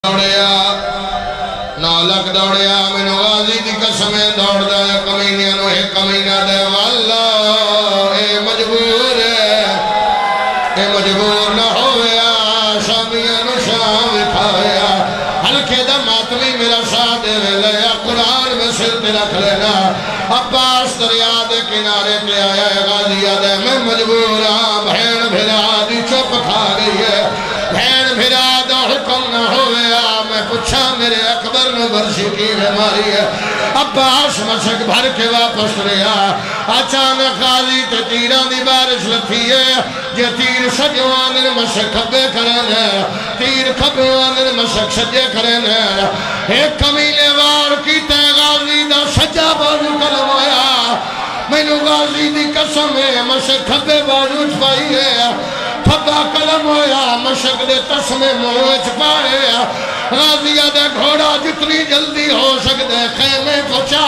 دوڑیا نالک دوڑیا مینو غازی دی قسمیں دوڑ دایا کمینیاں نو ایک کمینہ دے والا اے مجبور نہ ہویا شامیاں نو شام اٹھایا ہلکے دا ماتمی میرا شاہ دے لیا قرآن میں سر تے رکھ لینا عباس دریا دے کنارے پہ آیا ہے غازی دے میں مجبور ہاں بھین بھرا دی چپ کھا گئی ہے بھین بھرا دا حکم نہ ہویا میں پوچھا میرے اکبر نو برشی کی بیماری ہے عباس مشک بھر کے واپس رہا اچانک غازی تے تیران دی بارش لتھی ہے جے تیر سجوان مشک کھبے کرن ہے تیر کھبوان مشک سجے کرن ہے ایک کمیلے وار کی تے غازی دا سجا بازو کلم ہویا میں نو غازی دی قسم ہے مشک کھبے بازو چھپائی ہے کھبا کلم ہویا مشک دے تسمے موہ چھپائے غازیہ دے گھوڑا جتنی جلدی ہو سکتے خیمے پہنچا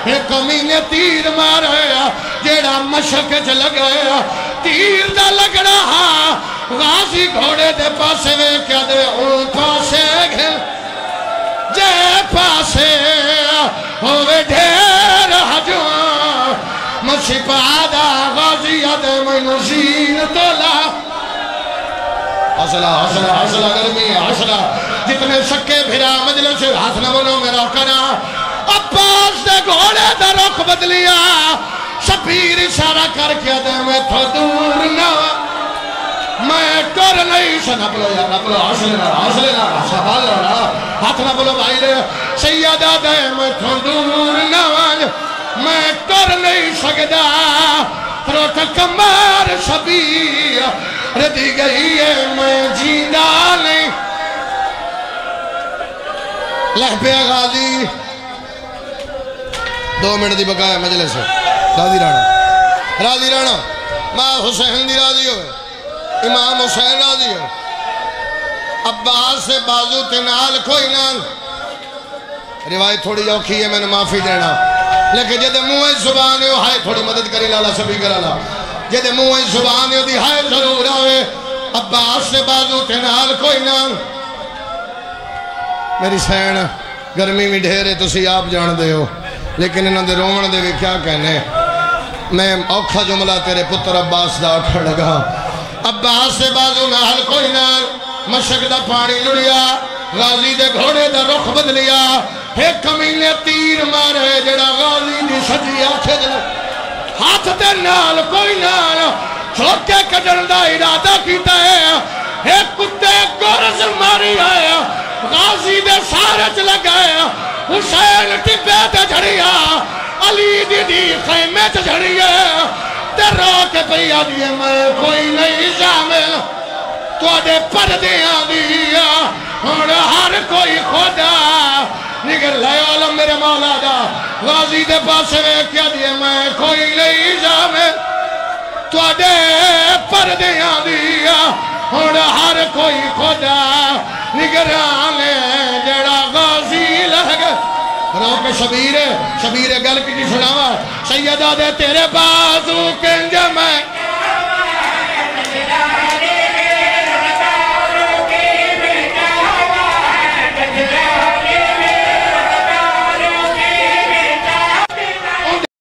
ایک کمینے تیر ماریا جیڑا مشک چ لگایا تیر دا لگ رہا غازی گھوڑے دے پاسے وے کیا دے اون پاسے گھل جے پاسے ہوئے ڈھیر حجوان مشپادہ غازیہ دے مینو زین تولا حسلہ گرمی حسلہ جتنے سکے بھرا مجلس ہاتھ نہ بنو میرا کنا عباس دے گھوڑے دا رخ بدلیا شبیر اشارہ کر کے دے میں تو دور نہ میں کر نہیں سنا بلو یا نبلو حسلنا شبال رہا ہاتھ نہ بلو بھائی رہے سیدہ دے میں تو دور نہ میں کر نہیں سکتا روٹ کمار شبیر ردی گئی ہے میں جیندہ نہیں لہبے غازی 2 منٹ دی بقایا مجلس ہے راضی رانا ماں حسین دی راضی ہوئے امام حسین راضی ہوئے عباس سے بازو تنال کوئی نال روایت تھوڑی جوکھی ہے میں نے معافی دینا لیکن جدے موہ زبان ہو ہائے تھوڑی مدد کری لالا سبھی کرالا جدے موہ زبان ہو دی ہائے ضرور آوے عباس سے بازو تنال کوئی نال میری سین گرمی میں ڈھیرے تسی آپ جان دے ہو لیکن انہوں دے رومن دے بھی کیا کہنے میں اوکھا جملہ تیرے پتر عباس دا اکھڑ گا عباس سے بازو نال کوئی نال مشک دا پانی لڑیا غازی دے گھوڑے دا رخ بدلیا ایک کمینے تیر مارے جڑا غازی دی سجی آنکھے دے ہاتھ دے نال کوئی نال چھوٹے کجل دا ارادہ کیتا ہے ایک کتے گورز ماری آیا غازی دے سارج لگایا حسین ٹپے تے جھڑیا علی دی خیمے تے جھڑیا تے روک پیا دیئے میں کوئی نہیں شامل تو آدھے پردیاں دیا اور ہر کوئی خدا نگر لے عالم میرے مولا دا غازی دے پاسے کیا دیئے میں کوئی نہیں شامل تو آدھے پردیاں دیا اور ہر کوئی خدا نگرانے جڑا غازی لگ روک شبیر گل کی سناوا سیدہ دے تیرے بازو کے